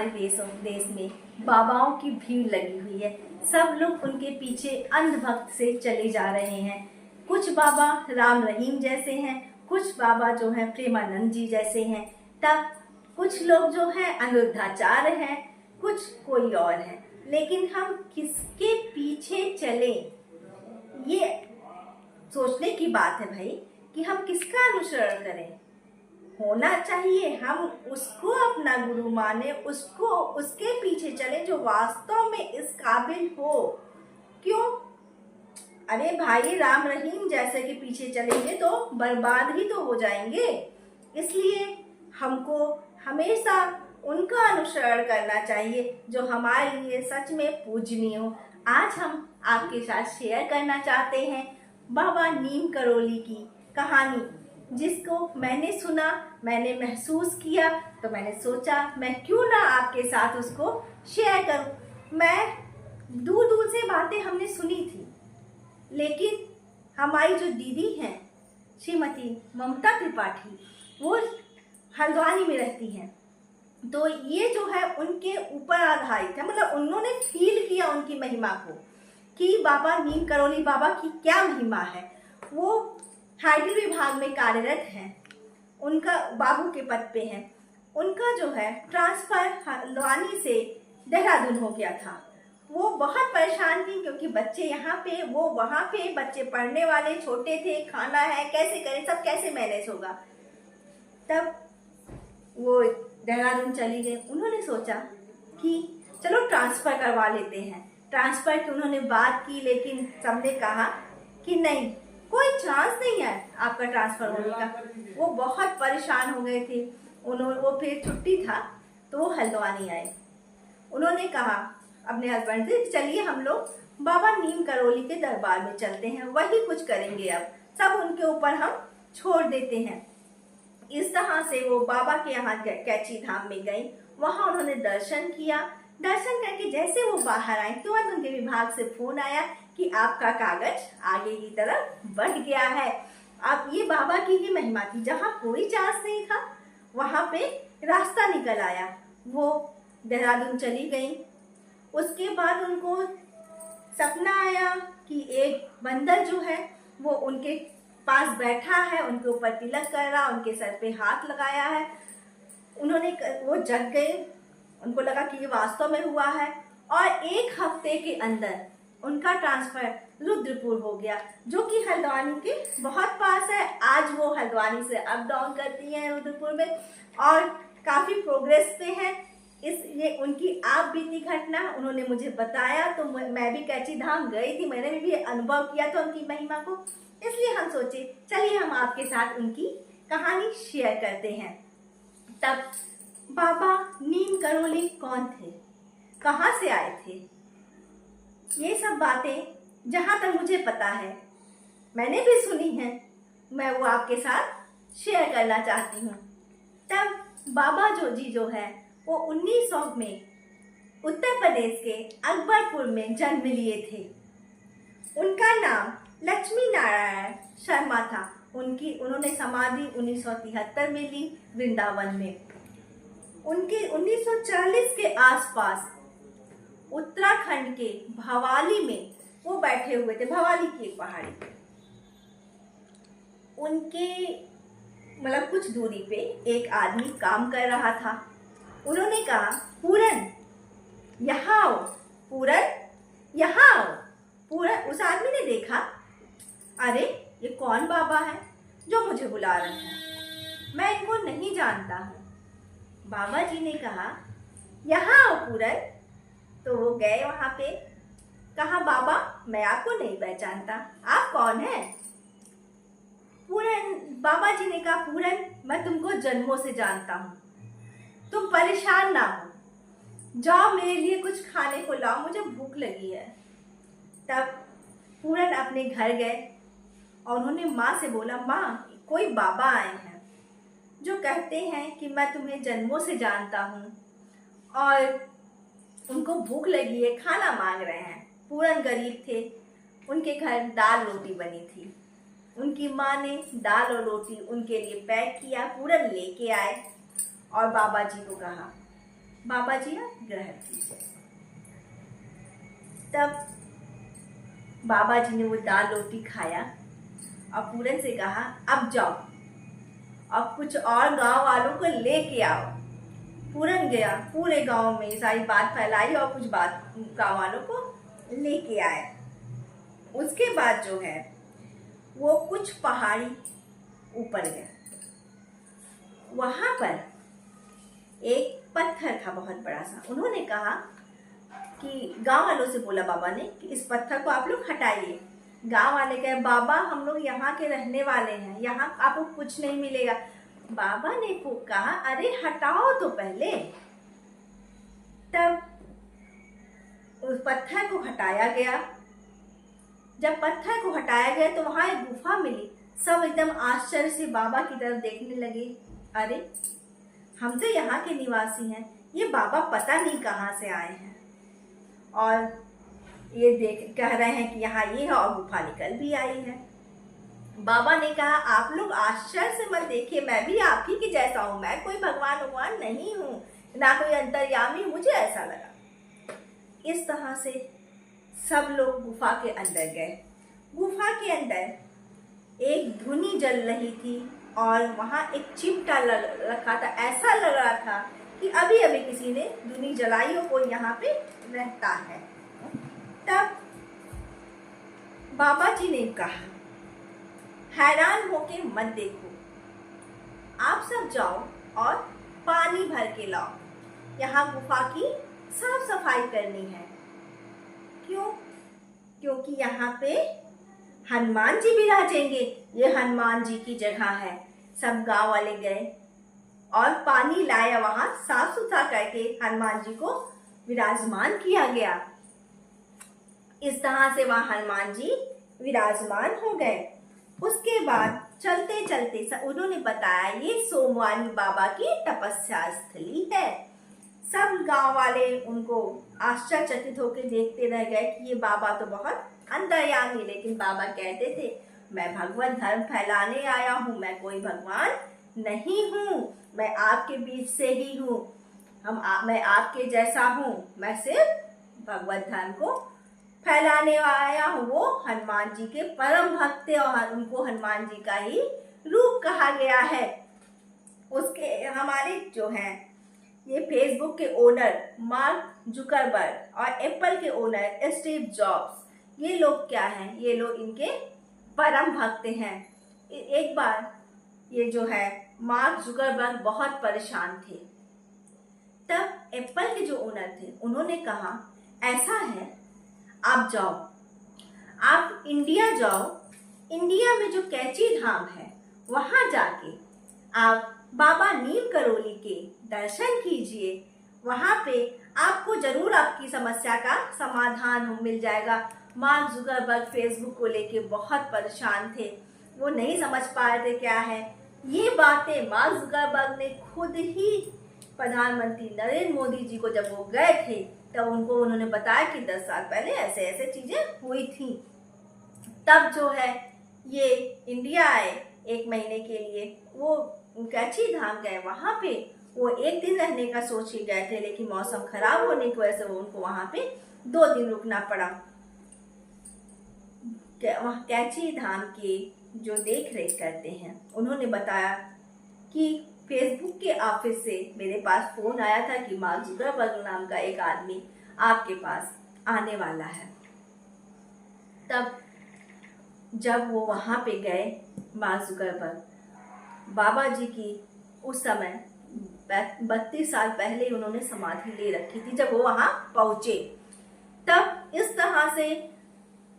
हमारे देश में बाबाओं की भीड़ लगी हुई है। सब लोग उनके पीछे अंधभक्त से चले जा रहे हैं। कुछ बाबा राम रहीम जैसे हैं, कुछ बाबा जो हैं प्रेमानंद जी जैसे हैं, तब कुछ लोग जो हैं अनिरुद्धाचार्य हैं, कुछ कोई और है। लेकिन हम किसके पीछे चलें, ये सोचने की बात है भाई, कि हम किसका अनुसरण करें। होना चाहिए हम उसको अपना गुरु माने, उसको उसके पीछे चले जो वास्तव में इस काबिल हो। क्यों? अरे भाई, राम रहीम जैसे के पीछे चलेंगे तो बर्बाद ही तो हो जाएंगे। इसलिए हमको हमेशा उनका अनुसरण करना चाहिए जो हमारे लिए सच में पूजनीय हो। आज हम आपके साथ शेयर करना चाहते हैं बाबा नीम करोली की कहानी, जिसको मैंने सुना, मैंने महसूस किया, तो मैंने सोचा मैं क्यों ना आपके साथ उसको शेयर करूं। मैं दूर दूर से बातें हमने सुनी थी, लेकिन हमारी जो दीदी हैं श्रीमती ममता त्रिपाठी, वो हल्द्वानी में रहती हैं, तो ये जो है उनके ऊपर आधारित है। मतलब उन्होंने फील किया उनकी महिमा को कि बाबा नीम करोली बाबा की क्या महिमा है। वो हाइड्रो विभाग में कार्यरत हैं, उनका बाबू के पद पे हैं। उनका जो है ट्रांसफर हल्द्वानी से देहरादून हो गया था। वो बहुत परेशान थी क्योंकि बच्चे यहाँ पे, वो वहाँ पे, बच्चे पढ़ने वाले छोटे थे, खाना है, कैसे करें, सब कैसे मैनेज होगा। तब वो देहरादून चली गई। उन्होंने सोचा कि चलो ट्रांसफ़र करवा लेते हैं। ट्रांसफ़र की उन्होंने बात की, लेकिन सबने कहा कि नहीं, कोई चांस नहीं है आपका ट्रांसफ़र होने का। वो बहुत परेशान हो गए थे। वो फिर छुट्टी था तो वो हल्द्वानी आए। उन्होंने कहा अपने हस्बैंड से, चलिए हम लोग बाबा नीम करोली के दरबार में चलते हैं, वही कुछ करेंगे, अब सब उनके ऊपर हम छोड़ देते हैं। इस तरह से वो बाबा के यहाँ कैची धाम में गई। वहाँ उन्होंने दर्शन किया। दर्शन करके जैसे वो बाहर आए, तुरंत उनके विभाग से फोन आया कि आपका कागज आगे की तरफ बढ़ गया है। अब ये बाबा की ही महिमा थी, जहाँ कोई चांस नहीं था वहाँ पे रास्ता निकल आया। वो देहरादून चली गई। उसके बाद उनको सपना आया कि एक बंदर जो है वो उनके पास बैठा है, उनके ऊपर तिलक कर रहा, उनके सर पे हाथ लगाया है। वो जग गए, उनको लगा कि ये वास्तव में हुआ है, और एक हफ्ते के अंदर उनका ट्रांसफर रुद्रपुर हो गया, जो कि हल्द्वानी के बहुत पास है। आज वो हल्द्वानी से अप डाउन करती हैं रुद्रपुर में और काफ़ी प्रोग्रेस पे है। ये उनकी आप बीती घटना उन्होंने मुझे बताया, तो मैं भी कैची धाम गई थी, मैंने भी अनुभव किया था उनकी महिमा को। इसलिए हम सोचे चलिए हम आपके साथ उनकी कहानी शेयर करते हैं। तब बाबा नीम करोली कौन थे, कहाँ से आए थे, ये सब बातें जहाँ तक मुझे पता है, मैंने भी सुनी हैं, मैं वो आपके साथ शेयर करना चाहती हूँ। तब बाबा जो है वो 1900 में उत्तर प्रदेश के अकबरपुर में जन्म लिए थे। उनका नाम लक्ष्मी नारायण शर्मा था। उन्होंने समाधि 1973 में ली वृंदावन में। उनके 1940 के आसपास उत्तराखंड के भवाली में वो बैठे हुए थे, भवाली की एक पहाड़ी पे। उनके मतलब कुछ दूरी पे एक आदमी काम कर रहा था। उन्होंने कहा, पूरन यहाँ आओ, पूरन यहाँ आओ। पूरन, उस आदमी ने देखा, अरे ये कौन बाबा है जो मुझे बुला रहे हैं, मैं इनको नहीं जानता हूँ। बाबा जी ने कहा, यहाँ आओ पूरन। तो वो गए वहाँ पे। कहा, बाबा मैं आपको नहीं पहचानता, आप कौन हैं? पूरन, बाबा जी ने कहा, पूरन मैं तुमको जन्मों से जानता हूँ, तुम परेशान ना हो, जाओ मेरे लिए कुछ खाने को लाओ, मुझे भूख लगी है। तब पूरन अपने घर गए और उन्होंने माँ से बोला, माँ कोई बाबा आए हैं जो कहते हैं कि मैं तुम्हें जन्मों से जानता हूँ और उनको भूख लगी है, खाना मांग रहे हैं। पूरन गरीब थे, उनके घर दाल रोटी बनी थी। उनकी माँ ने दाल और रोटी उनके लिए पैक किया, पूरन लेके आए और बाबा जी को कहा बाबा जी ग्रहण कीजिए। तब बाबा जी ने वो दाल रोटी खाया और पूरन से कहा, अब जाओ, अब कुछ और गांव वालों को लेके आओ। पूरन गया, पूरे गांव में सारी बात फैलाई और कुछ बात गांव वालों को लेके आए। उसके बाद जो है वो कुछ पहाड़ी ऊपर गया। वहां पर एक पत्थर था बहुत बड़ा सा। उन्होंने कहा कि गांव वालों से बोला बाबा ने कि इस पत्थर को आप लोग हटाइए। गांव वाले कहे, बाबा हम लोग यहाँ के रहने वाले हैं, यहाँ आपको कुछ नहीं मिलेगा। बाबा ने कहा, अरे हटाओ तो पहले। तब उस पत्थर को हटाया गया। जब पत्थर को हटाया गया तो वहां एक गुफा मिली। सब एकदम आश्चर्य से बाबा की तरफ देखने लगे। अरे हम तो यहाँ के निवासी हैं, ये बाबा पता नहीं कहाँ से आए हैं। और ये देख कह रहे हैं कि यहाँ ये है और गुफा निकल भी आई है। बाबा ने कहा, आप लोग आश्चर्य से मत देखिए, मैं भी आप ही के जैसा हूँ, मैं कोई भगवान नहीं हूँ, ना कोई अंतर्यामी, मुझे ऐसा लगा। इस तरह से सब लोग गुफा के अंदर गए। गुफा के अंदर एक धुनी जल रही थी और वहां एक चिमटा रखा था। ऐसा लग रहा था कि अभी अभी किसी ने धुनी जलाई हो, कोई यहाँ पे रहता है। तब बाबा जी ने कहा, हैरान होके मत देखो, आप सब जाओ और पानी भर के लाओ। यहाँ गुफा की साफ सफाई करनी है। क्यों? क्योंकि यहाँ पे हनुमान जी विराजेंगे, ये हनुमान जी की जगह है। सब गांव वाले गए और पानी लाया, वहां साफ सुथरा करके हनुमान जी को विराजमान किया गया। इस तरह से वहां हनुमान जी विराजमान हो गए। उसके बाद चलते चलते उन्होंने बताया, ये सोमवारी बाबा की तपस्या स्थली है। सब गांव वाले उनको आश्चर्यचकित होकर देखते रह गए कि ये बाबा तो बहुत अंतर्यामी, लेकिन बाबा कहते थे, मैं भगवत धर्म फैलाने आया हूँ, मैं कोई भगवान नहीं हूँ, मैं आपके बीच से ही हूँ, मैं आपके जैसा हूँ, मैं सिर्फ भगवत धर्म को फैलाने आया हूँ। वो हनुमान जी के परम भक्त थे और उनको हनुमान जी का ही रूप कहा गया है। उसके हमारे जो हैं ये फेसबुक के ओनर मार्क जुकरबर्ग और एप्पल के ओनर स्टीव जॉब्स, ये लोग क्या हैं? ये लोग इनके परम भक्त हैं। एक बार ये जो है मार्क जुकरबर्ग बहुत परेशान थे। तब एप्पल के जो ओनर थे उन्होंने कहा, ऐसा है, आप जाओ, आप इंडिया जाओ, इंडिया में जो कैची धाम है वहां जाके आप बाबा नीम करोली के दर्शन कीजिए। वहां पे आपको जरूर आपकी समस्या का समाधान मिल जाएगा। मार्क जुकरबर्ग फेसबुक को लेके बहुत परेशान थे, वो नहीं समझ पा रहे थे क्या है। ये बातें मार्क जुकरबर्ग ने खुद ही प्रधानमंत्री नरेंद्र मोदी जी को जब वो गए थे तब उन्होंने बताया कि 10 साल पहले ऐसे ऐसे चीजें हुई थी। तब जो है ये इंडिया आए 1 महीने के लिए, वो कैची धाम गए। वहां पे वो 1 दिन रहने का सोच के गए थे, लेकिन मौसम खराब होने की वजह से उनको वहां पे 2 दिन रुकना पड़ा। कैची धाम के जो देख रेख करते हैं उन्होंने बताया कि फेसबुक के ऑफिस से मेरे पास फोन आया था कि मार्क जुकरबर्ग नाम का एक आदमी आपके पास आने वाला है। तब जब वो वहां पे गए, मार्क जुकरबर्ग बाबा जी की उस समय 32 साल पहले उन्होंने समाधि ले रखी थी। जब वो वहां पहुंचे तब इस तरह से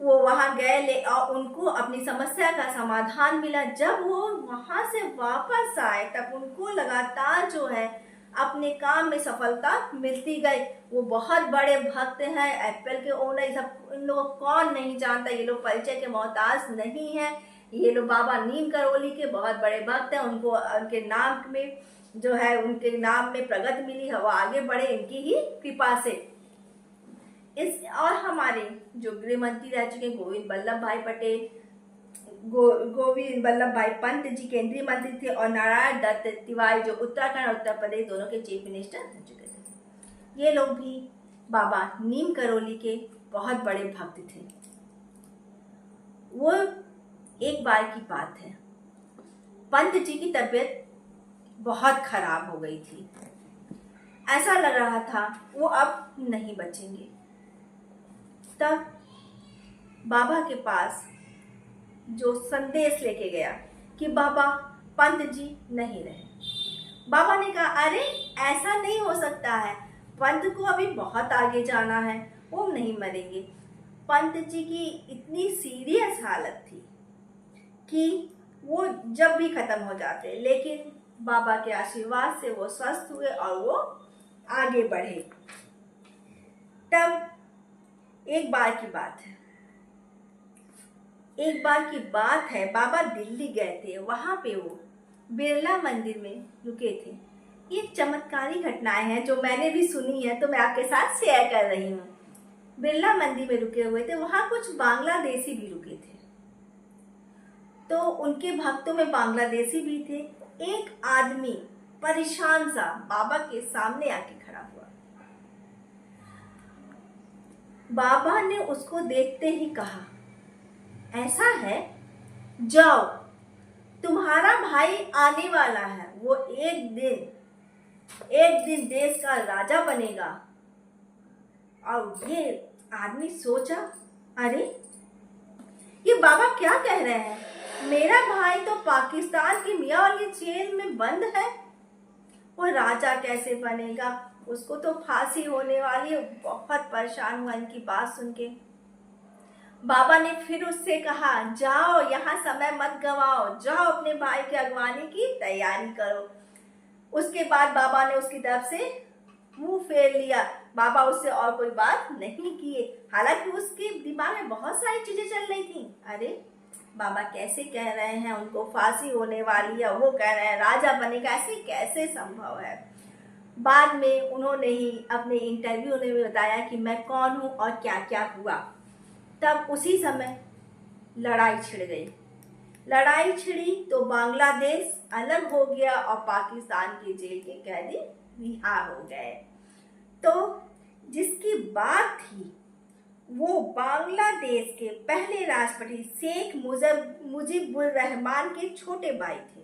वो वहां गए और उनको अपनी समस्या का समाधान मिला। जब वो वहां से वापस आए तब उनको लगातार जो है अपने काम में सफलता मिलती गई। वो बहुत बड़े भक्त हैं, एप्पल के ओनर, सब इन लोगों को कौन नहीं जानता, ये लोग परिचय के मोहताज नहीं है। ये लोग बाबा नीम करोली के बहुत बड़े भक्त हैं। उनको उनके नाम में जो है उनके नाम में प्रगति मिली है, वो आगे बढ़े इनकी ही कृपा से। और हमारे जो गृह मंत्री रह चुके गोविंद बल्लभ भाई पटेल, गोविंद बल्लभ भाई पंत जी केंद्रीय मंत्री थे और नारायण दत्त तिवारी जो उत्तराखंड और उत्तर प्रदेश दोनों के चीफ मिनिस्टर रह चुके थे। ये लोग भी बाबा नीम करोली के बहुत बड़े भक्त थे। वो एक बार की बात है, पंत जी की तबीयत बहुत खराब हो गई थी। ऐसा लग रहा था वो अब नहीं बचेंगे। तब बाबा के पास जो संदेश लेके गया कि बाबा पंत जी नहीं रहे। बाबा ने कहा, अरे ऐसा नहीं हो सकता है, पंत को अभी बहुत आगे जाना है, वो नहीं मरेंगे। पंत जी की इतनी सीरियस हालत थी कि वो जब भी खत्म हो जाते, लेकिन बाबा के आशीर्वाद से वो स्वस्थ हुए और वो आगे बढ़े। तब एक बार की बात है, बाबा दिल्ली गए थे। वहां पे वो बिरला मंदिर में रुके थे। ये चमत्कारी घटनाएं हैं जो मैंने भी सुनी है, तो मैं आपके साथ शेयर कर रही हूँ। बिरला मंदिर में रुके हुए थे, वहां कुछ बांग्लादेशी भी रुके थे। तो उनके भक्तों में बांग्लादेशी भी थे। एक आदमी परेशान सा बाबा के सामने आके खड़ा हुआ। बाबा ने उसको देखते ही कहा, ऐसा है, जाओ, तुम्हारा भाई आने वाला है, वो एक दिन देश का राजा बनेगा। और ये आदमी सोचा, अरे ये बाबा क्या कह रहे हैं, मेरा भाई तो पाकिस्तान की मियां वाली जेल में बंद है, वो राजा कैसे बनेगा, उसको तो फांसी होने वाली है। बहुत परेशान हुआ इनकी बात सुन के। बाबा ने फिर उससे कहा, जाओ, यहाँ समय मत गवाओ, जाओ अपने भाई की अगवानी की तैयारी करो। उसके बाद बाबा ने उसकी तरफ से मुंह फेर लिया। बाबा उससे और कोई बात नहीं किए। हालांकि उसके दिमाग में बहुत सारी चीजें चल रही थी। अरे बाबा कैसे कह रहे हैं उनको फांसी होने वाली है, वो कह रहे हैं राजा बनेगा, ऐसे कैसे संभव है। बाद में उन्होंने ही अपने इंटरव्यू में बताया कि मैं कौन हूँ और क्या क्या हुआ। तब उसी समय लड़ाई छिड़ गई। लड़ाई छिड़ी तो बांग्लादेश अलग हो गया और पाकिस्तान के जेल के कैदी रिहा हो गए। तो जिसकी बात थी वो बांग्लादेश के पहले राष्ट्रपति शेख मुजीबुर रहमान के छोटे भाई थे।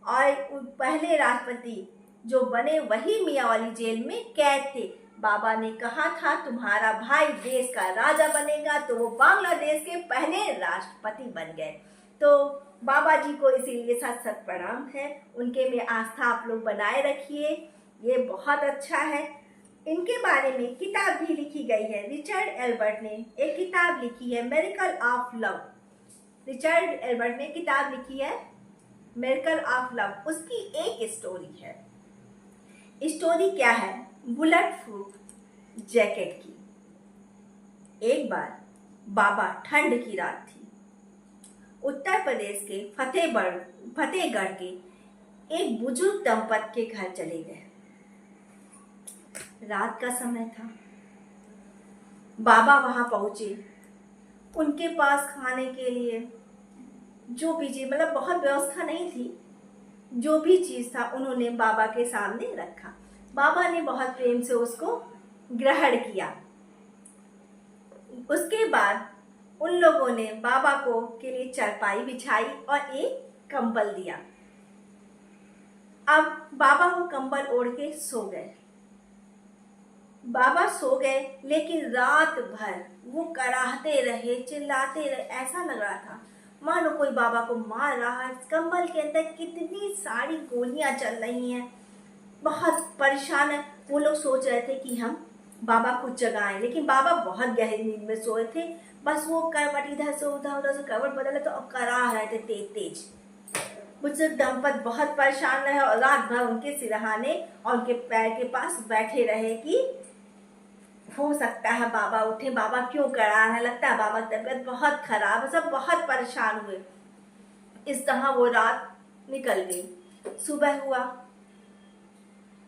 और पहले राष्ट्रपति जो बने वही मियां वाली जेल में कैद थे। बाबा ने कहा था तुम्हारा भाई देश का राजा बनेगा, तो वो बांग्लादेश के पहले राष्ट्रपति बन गए। तो बाबा जी को इसीलिए सत सत प्रणाम है। उनके में आस्था आप लोग बनाए रखिए, ये बहुत अच्छा है। इनके बारे में किताब भी लिखी गई है। रिचर्ड एल्बर्ट ने एक किताब लिखी है, miracle of love. Richard Albert ने किताब लिखी है मिरेकल ऑफ लव। उसकी एक स्टोरी है। स्टोरी क्या है? बुलेट प्रूफ जैकेट की। एक बार बाबा ठंड की रात थी, उत्तर प्रदेश के फतेहगढ़ के एक बुजुर्ग दंपत्ति के घर चले गए। रात का समय था। बाबा वहां पहुंचे। उनके पास खाने के लिए जो भी चीज, मतलब बहुत व्यवस्था नहीं थी, जो भी चीज था उन्होंने बाबा के सामने रखा। बाबा ने बहुत प्रेम से उसको ग्रहण किया। उसके बाद उन लोगों ने बाबा को के लिए चारपाई बिछाई और एक कंबल दिया। अब बाबा वो कंबल ओढ़ के सो गए। बाबा सो गए, लेकिन रात भर वो कराहते रहे, चिल्लाते रहे। ऐसा लग रहा था मानो कोई बाबा को मार रहा है। कंबल के अंदर कितनी सारी गोलियां चल रही हैं। बहुत परेशान है। वो लोग सोच रहे थे कि हम बाबा को जगाएं, लेकिन बाबा बहुत गहरी नींद में सोए थे। बस वो करवट इधर से उधर से करवट बदले तो अब कराह रहे थे तेज तेज। बुजुर्ग दंपत बहुत परेशान रहे और रात भर उनके सिरहाने और उनके पैर के पास बैठे रहे कि हो सकता है बाबा उठे, बाबा क्यों करा है, लगता है बाबा की तबीयत बहुत खराब है। सब बहुत परेशान हुए। इस तरह वो रात निकल गई। सुबह हुआ,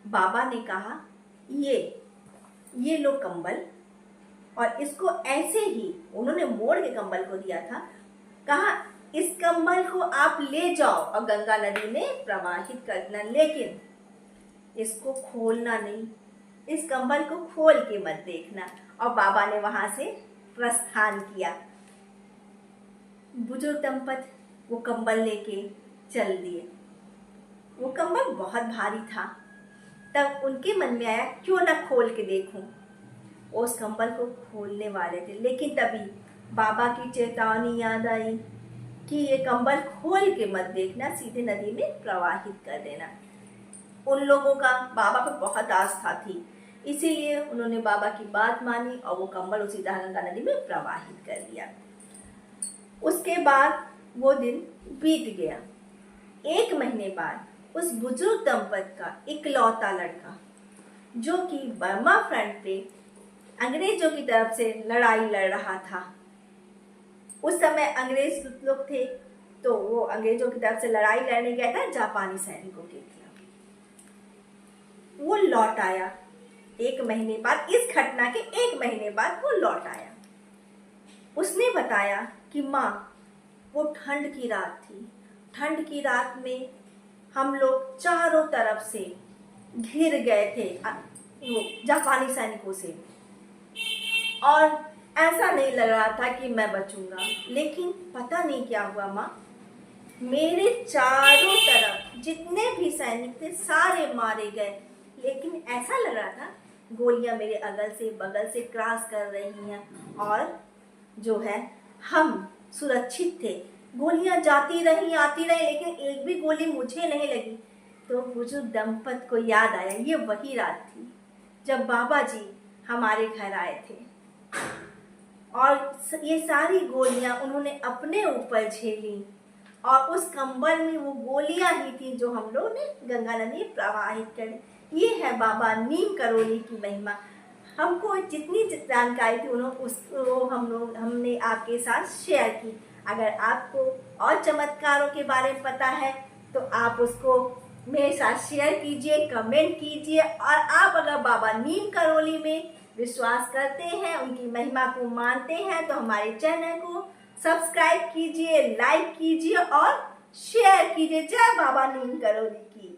बाबा ने कहा ये लो कंबल, और इसको ऐसे ही उन्होंने मोड़ के कंबल को दिया था। कहा इस कंबल को आप ले जाओ और गंगा नदी में प्रवाहित करना, लेकिन इसको खोलना नहीं। इस कंबल को खोल के मत देखना। और बाबा ने वहां से प्रस्थान किया। बुजुर्ग दंपत वो कंबल लेके चल दिए। वो कंबल बहुत भारी था। तब उनके मन में आया क्यों ना खोल के देखूं। वो उस कंबल को खोलने वाले थे, लेकिन तभी बाबा की चेतावनी याद आई कि ये कंबल खोल के मत देखना, सीधे नदी में प्रवाहित कर देना। उन लोगों का बाबा पर बहुत आस्था थी, इसीलिए उन्होंने बाबा की बात मानी और वो कंबल उसी गंगा नदी में प्रवाहित कर दिया। उसके बाद वो दिन बीत गया। 1 महीने बाद उस बुजुर्ग दंपत का इकलौता लड़का, जो कि बर्मा फ्रंट पे अंग्रेजों की तरफ से लड़ाई लड़ रहा था, उस समय अंग्रेज लोग थे, तो वो अंग्रेजों की तरफ से लड़ाई लड़ने गया था जापानी सैनिकों के खिलाफ। वो लौट आया 1 महीने बाद। इस घटना के 1 महीने बाद वो लौट आया। उसने बताया कि माँ, वो ठंड की रात थी। ठंड की रात में हम लोग चारों तरफ से घिर गए थे जापानी सैनिकों से, और ऐसा नहीं लग रहा था कि मैं बचूंगा। लेकिन पता नहीं क्या हुआ माँ, मेरे चारों तरफ जितने भी सैनिक थे सारे मारे गए। लेकिन ऐसा लग रहा था गोलियां मेरे अगल से बगल से क्रॉस कर रही हैं, और जो है हम सुरक्षित थे। गोलियां जाती रही आती रही, लेकिन एक भी गोली मुझे नहीं लगी। तो बुजुर्ग दंपत को याद आया ये वही रात थी जब बाबा जी हमारे घर आए थे, और ये सारी गोलियां उन्होंने अपने ऊपर झेली, और उस कंबल में वो गोलियां ही थी जो हम लोग ने गंगा नदी प्रवाहित कर। ये है बाबा नीम करोली की महिमा। हमको जितनी जानकारी थी उसको हमने आपके साथ शेयर की। अगर आपको और चमत्कारों के बारे में पता है तो आप उसको मेरे साथ शेयर कीजिए, कमेंट कीजिए। और आप अगर बाबा नीम करोली में विश्वास करते हैं, उनकी महिमा को मानते हैं, तो हमारे चैनल को सब्सक्राइब कीजिए, लाइक कीजिए और शेयर कीजिए। जय बाबा नीम करोली की।